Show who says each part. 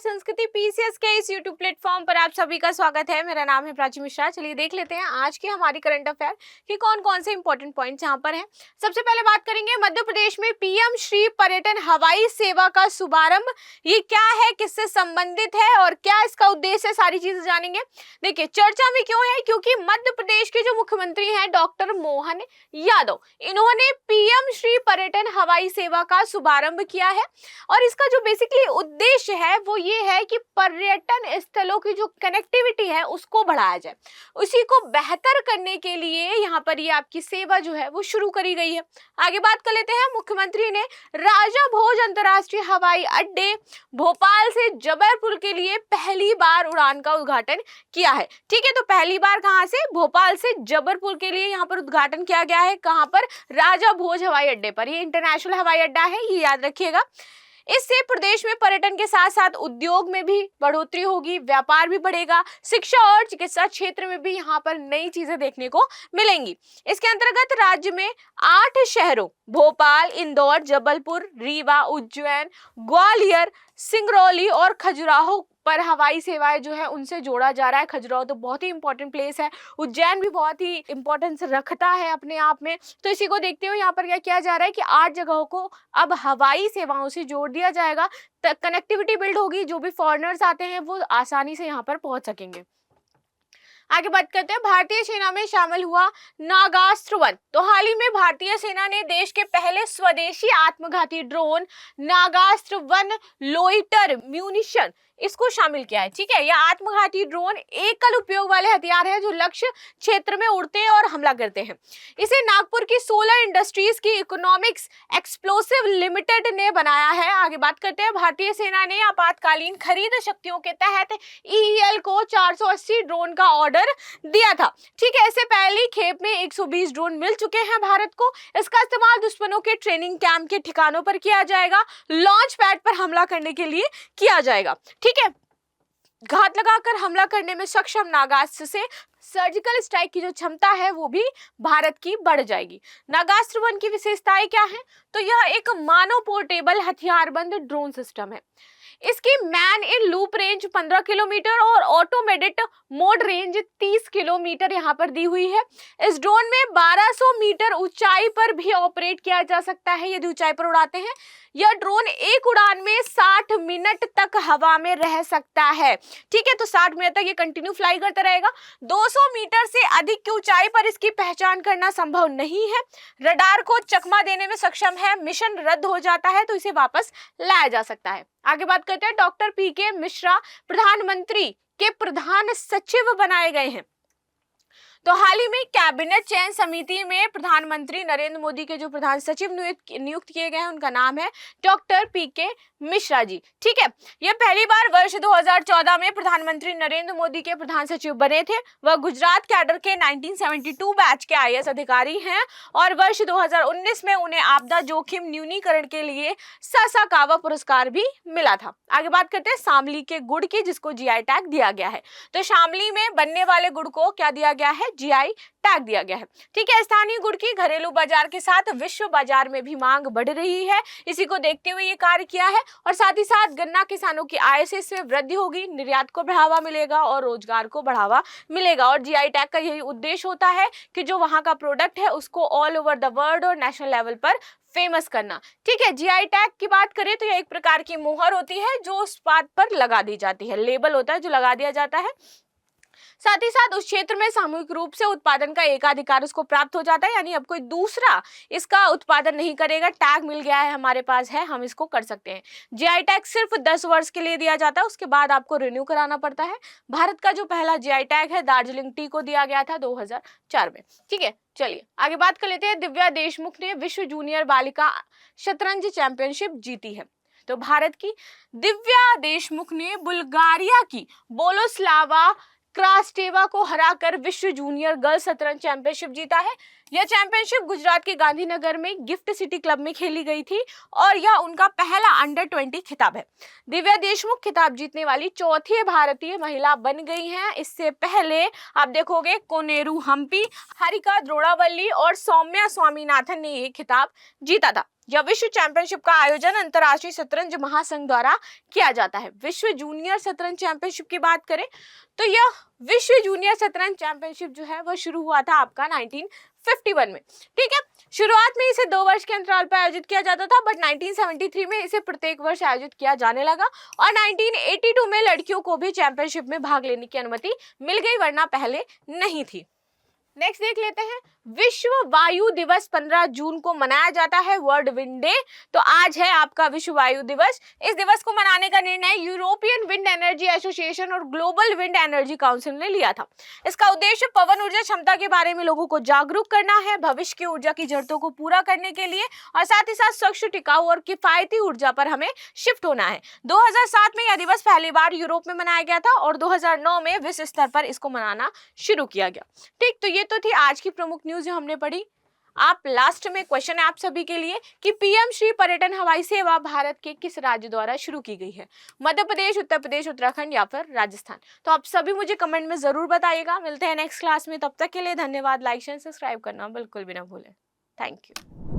Speaker 1: संस्कृति पीसीएस के इस यूट्यूब प्लेटफॉर्म पर आप सभी का स्वागत है। मेरा नाम है प्राची मिश्रा। चलिए देख लेते हैं आज की हमारी करंट अफेयर कि कौन कौन से इंपॉर्टेंट पॉइंट्स यहाँ पर हैं। सबसे पहले बात करेंगे मध्य प्रदेश में पीएम श्री पर्यटन हवाई सेवा का शुभारंभ। ये क्या है, किससे संबंधित है और क्या इसका उद्देश्य है, सारी चीजें जानेंगे। देखिए चर्चा में क्यों है, क्योंकि मध्य प्रदेश के जो मुख्यमंत्री हैं डॉक्टर मोहन यादव, इन्होंने पीएम श्री पर्यटन हवाई सेवा का शुभारंभ किया है और इसका जो बेसिकली उद्देश्य है वो ये है कि पर्यटन स्थलों की जो कनेक्टिविटी है उसको बढ़ाया जाए, उसी को बेहतर करने के लिए यहाँ पर ये आपकी सेवा जो है वो शुरू करी गई है। आगे बात कर लेते हैं। मुख्यमंत्री ने राजा भोज अंतर्राष्ट्रीय हवाई अड्डे भोपाल से जबलपुर के लिए पहली बार उड़ान का उद्घाटन किया है। ठीक है, तो पहली बार कहाँ से, भोपाल से जबलपुर के लिए यहाँ पर उद्घाटन किया गया है। कहाँ पर, राजा भोज हवाई अड्डे पर। ये इंटरनेशनल हवाई अड्डा है, ये याद रखिएगा। इससे प्रदेश में पर्यटन के साथ साथ उद्योग में भी बढ़ोतरी होगी, व्यापार भी बढ़ेगा, शिक्षा और चिकित्सा क्षेत्र में भी यहाँ पर नई चीजें देखने को मिलेंगी। इसके अंतर्गत राज्य में 8 शहरों भोपाल, इंदौर, जबलपुर, रीवा, उज्जैन, ग्वालियर, सिंगरौली और खजुराहो पर हवाई सेवाएं जो है उनसे जोड़ा जा रहा है। खजुराहो तो बहुत ही इंपॉर्टेंट प्लेस है, उज्जैन भी बहुत ही इंपॉर्टेंस रखता है अपने आप में। तो इसी को देखते हुए यहाँ पर क्या किया जा रहा है कि 8 जगहों को अब हवाई सेवाओं से जोड़ दिया जाएगा। कनेक्टिविटी बिल्ड होगी, जो भी फॉरेनर्स आते हैं वो आसानी से यहाँ पर पहुंच सकेंगे। आगे बात करते हैं। भारतीय सेना में शामिल हुआ नागास्त्र 1। तो हाल ही में भारतीय सेना ने देश के पहले स्वदेशी आत्मघाती ड्रोन नागास्त्र 1 लोइटर म्यूनिशन इसको शामिल किया है। ठीक है, यह आत्मघाती ड्रोन एकल उपयोग वाले हथियार है जो लक्ष्य क्षेत्र में उड़ते हैं और हमला करते हैं। इसे नागपुर की सोलर इंडस्ट्रीज की इकोनॉमिक्स एक्सप्लोसिव लिमिटेड ने बनाया है। आगे बात करते हैं। भारतीय सेना ने आपातकालीन खरीद शक्तियों के तहत ईईएल को 480 ड्रोन का ऑर्डर दिया था। ठीक है, इससे पहली खेप में 120 ड्रोन मिल चुके हैं भारत को। इसका इस्तेमाल दुश्मनों के ट्रेनिंग कैंप के ठिकानों पर किया जाएगा, लॉन्च पैड पर हमला करने के लिए किया जाएगा। ठीक है, घात लगाकर हमला करने में सक्षम नागास्त्र से सर्जिकल स्ट्राइक की जो क्षमता है वो भी भारत की बढ़ जाएगी। नागास्त्र 1 की विशेषताएं क्या हैं? तो यह एक मानव पोर्टेबल हथियारबंद ड्रोन सिस्टम है। इसकी man in loop range 15 kilometre और ऑटोमेटेड मोड रेंज 30 किलोमीटर यहाँ पर दी हुई है। इस ड्रोन में 1200 मीटर ऊंचाई पर भी ऑपरेट किया जा सकता है यदि ऊंचाई पर उड़ाते हैं। यह ड्रोन एक उड़ान में 60 मिनट तक हवा में रह सकता है। ठीक है, तो 60 मिनट तक ये कंटिन्यू फ्लाई करता रहेगा। 200 मीटर से अधिक की ऊंचाई पर इसकी पहचान करना संभव नहीं है। रडार को चकमा देने में सक्षम है। मिशन रद्द हो जाता है तो इसे वापस लाया जा सकता है। आगे बात करते हैं। डॉक्टर पीके मिश्रा प्रधानमंत्री के प्रधान सचिव बनाए गए हैं। तो हाल ही में कैबिनेट चयन समिति में प्रधानमंत्री नरेंद्र मोदी के जो प्रधान सचिव नियुक्त किए गए हैं उनका नाम है डॉक्टर पीके मिश्रा जी। ठीक है, यह पहली बार वर्ष 2014 में प्रधानमंत्री नरेंद्र मोदी के प्रधान सचिव बने थे। वह गुजरात कैडर के 1972 बैच के आईएएस अधिकारी हैं और वर्ष 2019 में उन्हें आपदा जोखिम न्यूनीकरण के लिए सासाकावा पुरस्कार भी मिला था। आगे बात करते हैं शामली के गुड़ की, जिसको जीआई टैग दिया गया है। तो शामली में बनने वाले गुड़ को क्या दिया गया है, जीआई टैग दिया गया है। ठीक है, स्थानीय गुड़ की घरेलू बाजार के साथ विश्व बाजार में भी मांग बढ़ रही है। इसी को देखते हुए ये कार्य किया है और साथ ही साथ गन्ना किसानों की आय से इसमें वृद्धि होगी, निर्यात को बढ़ावा मिलेगा और रोजगार को बढ़ावा मिलेगा। और जीआई टैग का यही उद्देश्य होता है कि जो वहां का प्रोडक्ट है उसको ऑल ओवर द वर्ल्ड और नेशनल लेवल पर फेमस करना। ठीक है, जीआई टैग की बात करें तो यह एक प्रकार की मोहर होती है जो उस बात पर लगा दी जाती है, लेबल होता है जो लगा दिया जाता है। साथ ही साथ उस क्षेत्र में सामूहिक रूप से उत्पादन का एकाधिकार उसको प्राप्त हो जाता है, यानी अब कोई दूसरा इसका उत्पादन नहीं करेगा। टैग मिल गया है, हमारे पास है, हम इसको कर सकते हैं। जीआई टैग सिर्फ 10 वर्ष के लिए दिया जाता है, उसके बाद आपको रिन्यू कराना पड़ता है। भारत का जो पहला जीआई टैग है दार्जिलिंग टी को दिया गया था 2004 में। ठीक है, चलिए आगे बात कर लेते हैं। दिव्या देशमुख ने विश्व जूनियर बालिका शतरंज चैंपियनशिप जीती है। तो भारत की दिव्या देशमुख ने बुल्गारिया की बोलोस्लावा क्रास्टेवा को हराकर विश्व जूनियर गर्ल्स शतरंज चैंपियनशिप जीता है। यह चैंपियनशिप गुजरात के गांधीनगर में गिफ्ट सिटी क्लब में खेली गई थी और यह उनका पहला अंडर 20 खिताब है। दिव्या देशमुख खिताब जीतने वाली चौथी भारतीय महिला बन गई हैं। इससे पहले आप देखोगे कोनेरू हम्पी, हारिका द्रोणावल्ली और सौम्या स्वामीनाथन ने यह खिताब जीता था। या विश्व चैंपियनशिप का आयोजन अंतर्राष्ट्रीय शतरंज महासंघ द्वारा किया जाता है? विश्व जूनियर शतरंज चैंपियनशिप की बात करें तो यह विश्व जूनियर शतरंज चैंपियनशिप जो है वह शुरू हुआ था आपका 1951 में। ठीक है, शुरुआत में इसे 2 वर्ष के अंतराल पर आयोजित किया जाता था, बट 1973 में इसे प्रत्येक वर्ष आयोजित किया जाने लगा और 1982 में लड़कियों को भी चैंपियनशिप में भाग लेने की अनुमति मिल गई, वरना पहले नहीं थी। नेक्स्ट देख लेते हैं, विश्व वायु दिवस 15 जून को मनाया जाता है, वर्ल्ड विंड डे। तो आज है आपका विश्व वायु दिवस। इस दिवस को मनाने का निर्णय यूरोपियन विंड एनर्जी एसोसिएशन और ग्लोबल विंड एनर्जी काउंसिल ने लिया था। इसका उद्देश्य पवन ऊर्जा क्षमता के बारे में लोगों को जागरूक करना है, भविष्य की ऊर्जा की जरूरतों को पूरा करने के लिए, और साथ ही साथ स्वच्छ, टिकाऊ और किफायती ऊर्जा पर हमें शिफ्ट होना है। 2007 में यह दिवस पहली बार यूरोप में मनाया गया था और 2009 में विश्व स्तर पर इसको मनाना शुरू किया गया। ठीक, तो ये तो थी आज की प्रमुख न्यूज जो हमने पढ़ी। आप लास्ट में क्वेश्चन है आप सभी के लिए कि पीएम श्री पर्यटन हवाई सेवा भारत के किस राज्य द्वारा शुरू की गई है? मध्य प्रदेश, उत्तर प्रदेश, उत्तराखंड या फिर राजस्थान? तो आप सभी मुझे कमेंट में जरूर बताइएगा। मिलते हैं नेक्स्ट क्लास में, तब तक के लिए धन्यवाद। लाइक शेयर सब्सक्राइब करना बिल्कुल भी ना भूलें। Thank you.